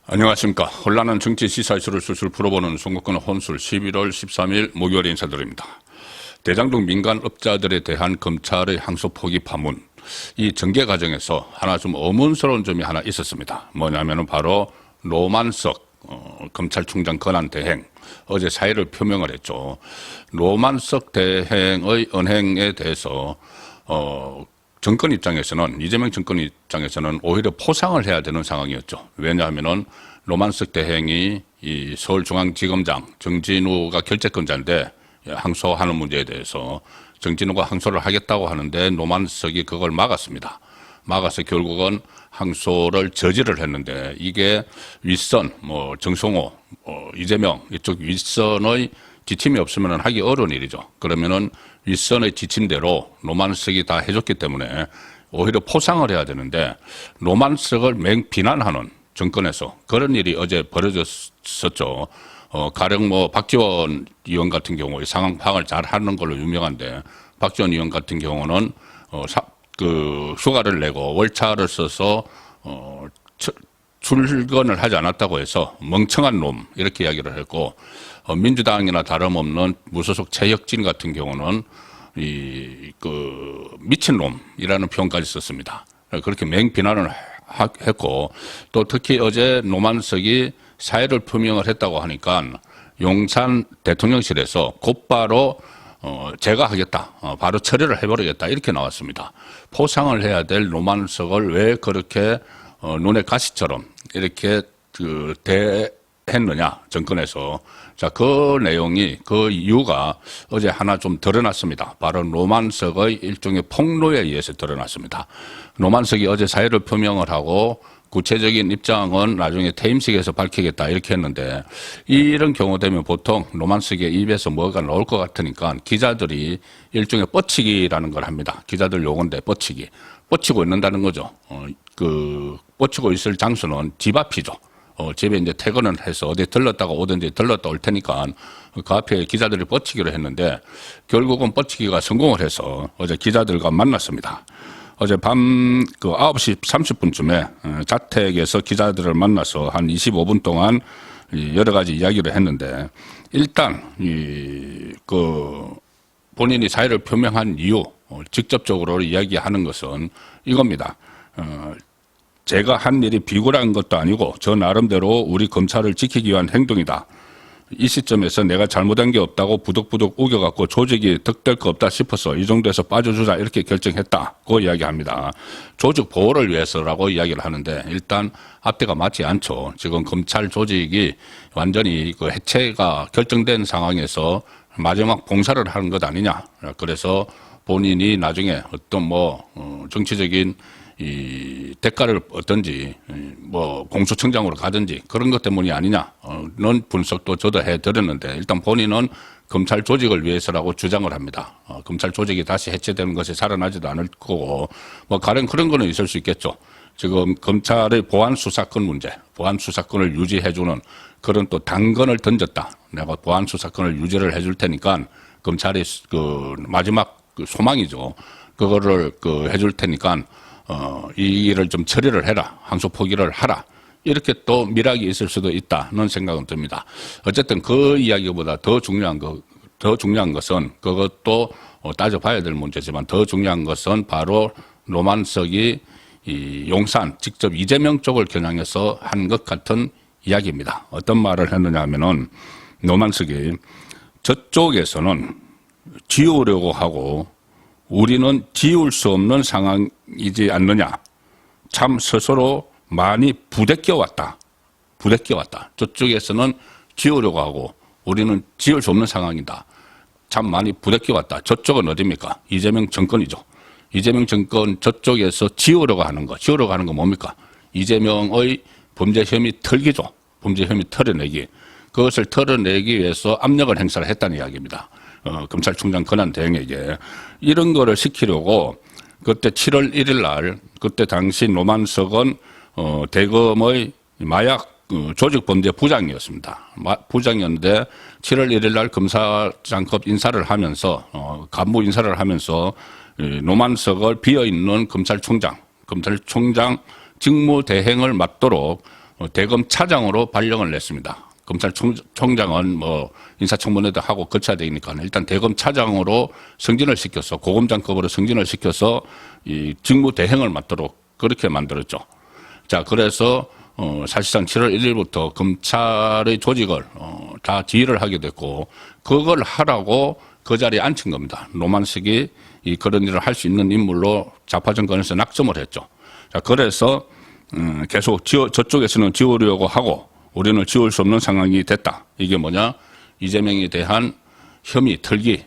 안녕하십니까. 혼란한 정치 시사 이슈를 술술 풀어보는 송국근 혼술 11월 13일 목요일에 인사드립니다. 대장동 민간업자들에 대한 검찰의 항소 포기 파문, 이 전개 과정에서 하나 좀 의문스러운 점이 하나 있었습니다. 뭐냐면은 바로 노만석 검찰총장 권한 대행, 어제 사의를 표명을 했죠. 노만석 대행의 언행에 대해서 정권 입장에서는, 이재명 정권 입장에서는 오히려 포상을 해야 되는 상황이었죠. 왜냐하면은 노만석 대행이 이 서울중앙지검장 정진우가 결재권자인데 항소하는 문제에 대해서 정진우가 항소를 하겠다고 하는데 노만석이 그걸 막았습니다. 막아서 결국은 항소를 저지를 했는데, 이게 윗선, 정성호, 이재명 이쪽 윗선의 지침이 없으면 하기 어려운 일이죠. 그러면은 윗선의 지침대로 노만석이 다 해줬기 때문에 오히려 포상을 해야 되는데, 노만석을 맹비난하는 정권에서 그런 일이 어제 벌어졌었죠. 가령 박지원 의원 같은 경우에 상황 파악을 잘 하는 걸로 유명한데, 박지원 의원 같은 경우는 휴가를 내고 월차를 써서 출근을 하지 않았다고 해서 멍청한 놈, 이렇게 이야기를 했고, 민주당이나 다름없는 무소속 최혁진 같은 경우는 미친 놈이라는 표현까지 썼습니다. 그렇게 맹비난을 했고, 또 특히 어제 노만석이 사의를 표명을 했다고 하니까 용산 대통령실에서 곧바로 제가 하겠다, 바로 처리를 해버리겠다, 이렇게 나왔습니다. 포상을 해야 될 노만석을 왜 그렇게 눈에 가시처럼 이렇게 대했느냐, 정권에서. 자, 그 내용이, 그 이유가 어제 하나 좀 드러났습니다. 바로 노만석의 일종의 폭로에 의해서 드러났습니다. 노만석이 어제 사의를 표명을 하고 구체적인 입장은 나중에 퇴임식에서 밝히겠다, 이렇게 했는데, 이런 경우 되면 보통 노만석의 입에서 뭐가 나올 것 같으니까 기자들이 일종의 뻗치기라는 걸 합니다. 기자들 요건데 뻗치기. 뻗치고 있는다는 거죠. 뻗치고 있을 장소는 집 앞이죠. 집에 이제 퇴근을 해서 어디 들렀다가 오든지 들렀다 올 테니까 그 앞에 기자들이 뻗치기로 했는데, 결국은 뻗치기가 성공을 해서 어제 기자들과 만났습니다. 어제 밤 9시 30분쯤에 자택에서 기자들을 만나서 한 25분 동안 여러 가지 이야기를 했는데, 일단 본인이 사의를 표명한 이유, 직접적으로 이야기하는 것은 이겁니다. 제가 한 일이 비굴한 것도 아니고 저 나름대로 우리 검찰을 지키기 위한 행동이다. 이 시점에서 내가 잘못한 게 없다고 부득부득 우겨갖고 조직이 득될 거 없다 싶어서 이 정도에서 빠져주자, 이렇게 결정했다고 이야기합니다. 조직 보호를 위해서라고 이야기를 하는데, 일단 앞뒤가 맞지 않죠. 지금 검찰 조직이 완전히 해체가 결정된 상황에서 마지막 봉사를 하는 것 아니냐. 그래서 본인이 나중에 어떤 정치적인 대가를 얻든지 공수청장으로 가든지 그런 것 때문이 아니냐는 분석도 저도 해드렸는데, 일단 본인은 검찰 조직을 위해서라고 주장을 합니다. 검찰 조직이 다시 해체되는 것이 살아나지도 않을 거고, 가령 그런 거는 있을 수 있겠죠. 지금 검찰의 보안 수사권 문제, 보안 수사권을 유지해주는 그런 또 당근을 던졌다. 내가 보안 수사권을 유지를 해줄 테니까 검찰의 마지막 소망이죠. 그거를 해줄 테니까 이 일을 좀 처리를 해라, 항소 포기를 하라, 이렇게 또 밀락이 있을 수도 있다는 생각은 듭니다. 어쨌든 그 이야기보다 더 중요한 것은, 그것도 따져봐야 될 문제지만 더 중요한 것은 바로 노만석이 용산 직접 이재명 쪽을 겨냥해서 한 것 같은 이야기입니다. 어떤 말을 했느냐 하면은, 노만석이 저쪽에서는 지우려고 하고 우리는 지울 수 없는 상황이지 않느냐. 참 스스로 많이 부대껴왔다. 저쪽에서는 지우려고 하고 우리는 지울 수 없는 상황이다. 참 많이 부대껴왔다. 저쪽은 어디입니까? 이재명 정권이죠. 이재명 정권 저쪽에서 지우려고 하는 거 뭡니까? 이재명의 범죄 혐의 털기죠. 범죄 혐의 털어내기. 그것을 털어내기 위해서 압력을 행사를 했다는 이야기입니다. 검찰총장 권한 대행에게 이런 거를 시키려고 그때 7월 1일 날, 그때 당시 노만석은 대검의 마약 조직범죄 부장이었습니다. 부장이었는데 7월 1일 날 검사장급 인사를 하면서 간부 인사를 하면서 노만석을 비어있는 검찰총장 직무 대행을 맡도록 대검차장으로 발령을 냈습니다. 검찰총장은 뭐 인사청문회도 하고 거쳐야 되니까 일단 대검차장으로 승진을 시켜서 고검장급으로 승진을 시켜서 이 직무 대행을 맡도록 그렇게 만들었죠. 자, 그래서 사실상 7월 1일부터 검찰의 조직을 다 지휘를 하게 됐고 그걸 하라고 그 자리에 앉힌 겁니다. 노만식이 그런 일을 할 수 있는 인물로 좌파 정권에서 낙점을 했죠. 자, 그래서 계속 저쪽에서는 지우려고 하고 우리는 지울 수 없는 상황이 됐다. 이게 뭐냐? 이재명에 대한 혐의 털기를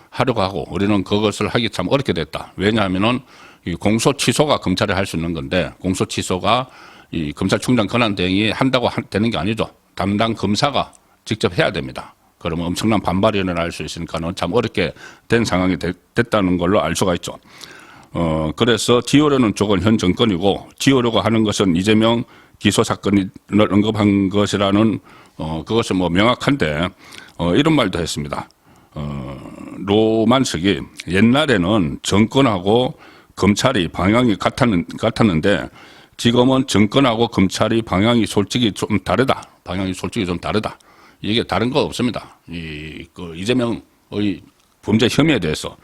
하려고 하고 우리는 그것을 하기 참 어렵게 됐다. 왜냐하면은 이 공소 취소가 검찰이 할 수 있는 건데 공소 취소가 이 검찰총장 권한대행이 한다고 되는 게 아니죠. 담당 검사가 직접 해야 됩니다. 그러면 엄청난 반발이 일어날 수 있으니까는 참 어렵게 된 상황이 됐다는 걸로 알 수가 있죠. 그래서 지우려는 쪽은 현 정권이고 지우려고 하는 것은 이재명 기소 사건을 언급한 것이라는 그것은 뭐 명확한데 이런 말도 했습니다. 노만석이 옛날에는 정권하고 검찰이 방향이 같았는데 지금은 정권하고 검찰이 방향이 솔직히 좀 다르다. 방향이 솔직히 좀 다르다. 이게 다른 거 없습니다. 이재명의 범죄 혐의에 대해서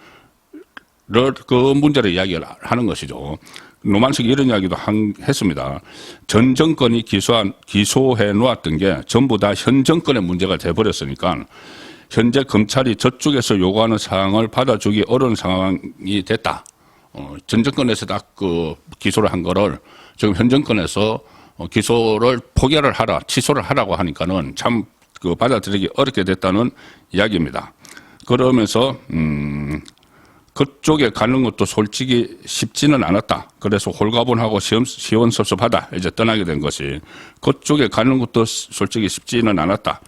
그 문제를 이야기를 하는 것이죠. 노만석이 이런 이야기도 했습니다. 전 정권이 기소해 놓았던 게 전부 다 현 정권의 문제가 돼버렸으니까 현재 검찰이 저쪽에서 요구하는 사항을 받아주기 어려운 상황이 됐다. 전 정권에서 다 그 기소를 한 거를 지금 현 정권에서 기소를 포기를 하라, 취소를 하라고 하니까는 참 그 받아들이기 어렵게 됐다는 이야기입니다. 그러면서 그쪽에 가는 것도 솔직히 쉽지는 않았다. 그래서 홀가분하고 시원섭섭하다. 이제 떠나게 된 것이 그쪽에 가는 것도 솔직히 쉽지는 않았다.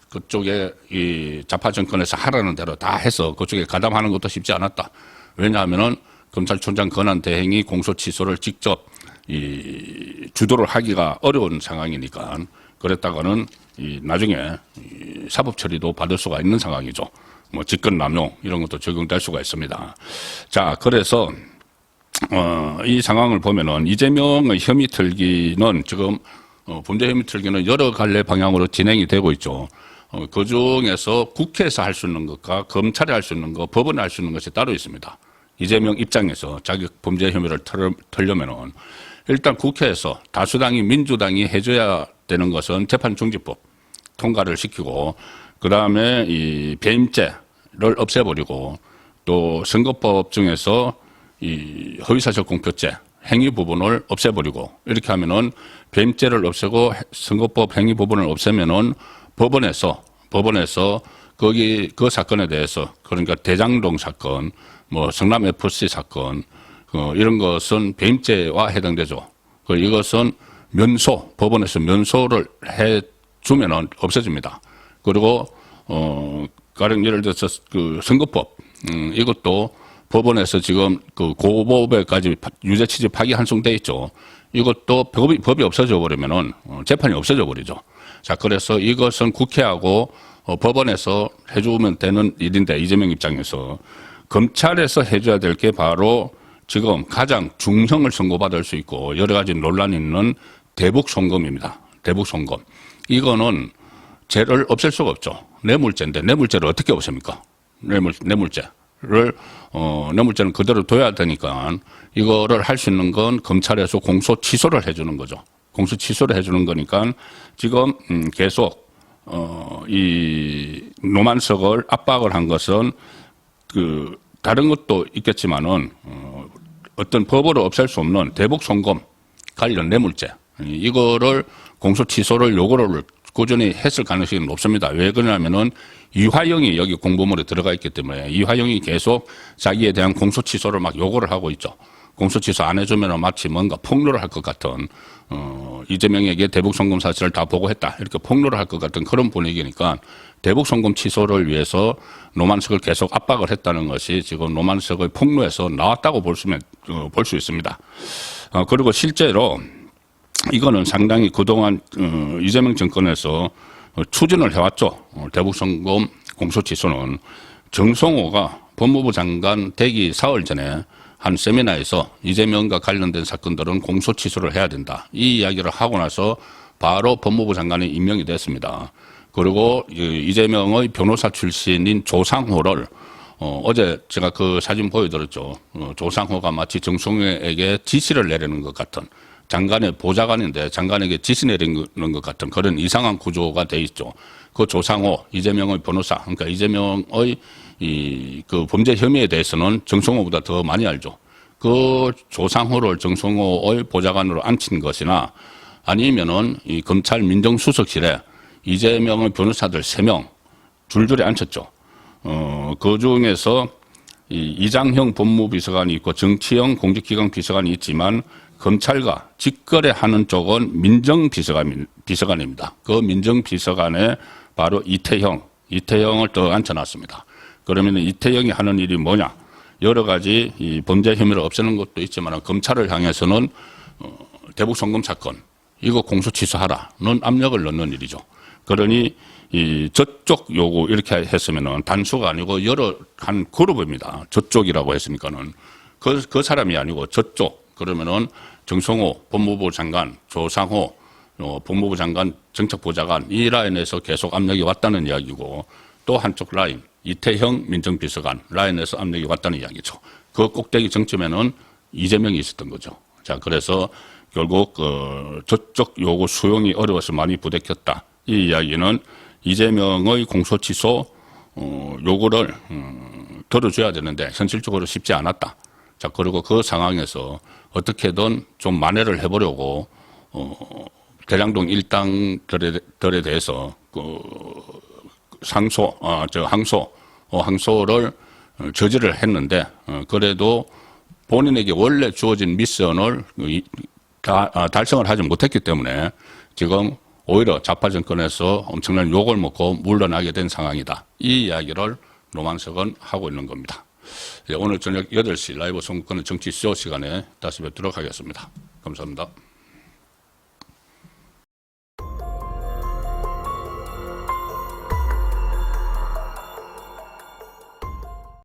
그쪽에 이 좌파 정권에서 하라는 대로 다 해서 그쪽에 가담하는 것도 쉽지 않았다. 왜냐하면은 검찰총장 권한 대행이 공소 취소를 직접 주도를 하기가 어려운 상황이니까 그랬다가는 나중에 사법 처리도 받을 수가 있는 상황이죠. 뭐 직권 남용 이런 것도 적용될 수가 있습니다. 자, 그래서 이 상황을 보면은 이재명의 혐의 틀기는 지금 범죄 혐의 틀기는 여러 갈래 방향으로 진행이 되고 있죠. 그 중에서 국회에서 할 수 있는 것과 검찰이 할 수 있는 것, 법원이 할 수 있는 것이 따로 있습니다. 이재명 입장에서 자기 범죄 혐의를 털려면은 일단 국회에서 다수당이 민주당이 해줘야 되는 것은 재판중지법 통과를 시키고 그 다음에 이 배임죄를 없애버리고 또 선거법 중에서 이 허위사실 공표죄 행위 부분을 없애버리고 이렇게 하면은 배임죄를 없애고 선거법 행위 부분을 없애면은 법원에서 거기 그 사건에 대해서 그러니까 대장동 사건, 뭐 성남 FC 사건 이런 것은 배임죄와 해당되죠. 이것은 법원에서 면소를 해주면은 없어집니다. 그리고 가령 예를 들어서 그 선거법 이것도 법원에서 지금 그 고법에까지 유죄 취지 파기 한송돼 있죠. 이것도 법이 없어져 버리면은 재판이 없어져 버리죠. 자, 그래서 이것은 국회하고 법원에서 해주면 되는 일인데 이재명 입장에서 검찰에서 해줘야 될 게 바로 지금 가장 중형을 선고받을 수 있고 여러 가지 논란이 있는 대북송금입니다. 대북송금. 이거는 죄를 없앨 수가 없죠. 뇌물죄인데 뇌물죄를 어떻게 없앱니까? 뇌물죄를 뇌물죄는 그대로 둬야 되니까 이거를 할 수 있는 건 검찰에서 공소 취소를 해주는 거죠. 공소 취소를 해주는 거니까 지금 계속 이 노만석을 압박을 한 것은 그 다른 것도 있겠지만은 어떤 법으로 없앨 수 없는 대북송금 관련 뇌물죄 이거를 공소 취소를 요구를 꾸준히 했을 가능성이 높습니다. 왜 그러냐면은 이화영이 여기 공보물에 들어가 있기 때문에 이화영이 계속 자기에 대한 공소 취소를 막 요구를 하고 있죠. 공소 취소 안 해주면 마치 뭔가 폭로를 할 것 같은 이재명에게 대북송금 사실을 다 보고했다 이렇게 폭로를 할 것 같은 그런 분위기니까 대북송금 취소를 위해서 노만석을 계속 압박을 했다는 것이 지금 노만석의 폭로에서 나왔다고 볼 수 있습니다. 그리고 실제로 이거는 상당히 그동안 이재명 정권에서 추진을 해왔죠. 대북송금 공소취소는 정성호가 법무부 장관 되기 사흘 전에 한 세미나에서 이재명과 관련된 사건들은 공소 취소를 해야 된다. 이 이야기를 하고 나서 바로 법무부 장관이 임명이 됐습니다. 그리고 이재명의 변호사 출신인 조상호를 어제 제가 그 사진 보여드렸죠. 조상호가 마치 정성호에게 지시를 내리는 것 같은, 장관의 보좌관인데 장관에게 지시 내리는 것 같은 그런 이상한 구조가 돼 있죠. 그 조상호, 이재명의 변호사, 그러니까 이재명의 그 범죄 혐의에 대해서는 정성호보다 더 많이 알죠. 그 조상호를 정성호의 보좌관으로 앉힌 것이나 아니면은 이 검찰 민정수석실에 이재명의 변호사들 3명 줄줄이 앉혔죠. 그 중에서 이장형 법무비서관이 있고 정치형 공직기강 비서관이 있지만 검찰과 직거래하는 쪽은 민정비서관입니다. 그 민정비서관에 바로 이태형을 또 앉혀놨습니다. 그러면 이태형이 하는 일이 뭐냐? 여러 가지 이 범죄 혐의를 없애는 것도 있지만 검찰을 향해서는 대북 송금 사건 이거 공소 취소하라는 압력을 넣는 일이죠. 그러니 저쪽 요구 이렇게 했으면은 단수가 아니고 여러 한 그룹입니다. 저쪽이라고 했으니까는 그 사람이 아니고 저쪽. 그러면은 정성호 법무부 장관, 조상호 법무부 장관 정책보좌관 이 라인에서 계속 압력이 왔다는 이야기고, 또 한쪽 라인 이태형 민정비서관 라인에서 압력이 왔다는 이야기죠. 그 꼭대기 정점에는 이재명이 있었던 거죠. 자, 그래서 결국 저쪽 요구 수용이 어려워서 많이 부대꼈다. 이 이야기는 이재명의 공소 취소 요구를 들어줘야 되는데 현실적으로 쉽지 않았다. 자, 그리고 그 상황에서 어떻게든 좀 만회를 해보려고 대장동 일당들에 대해서 항소를 저지를 했는데 그래도 본인에게 원래 주어진 미션을 달성을 하지 못했기 때문에 지금 오히려 좌파 정권에서 엄청난 욕을 먹고 물러나게 된 상황이다. 이 이야기를 노만석은 하고 있는 겁니다. 오늘 저녁 8시 라이브 선거권 정치쇼 시간에 다시 뵙도록 하겠습니다. 감사합니다.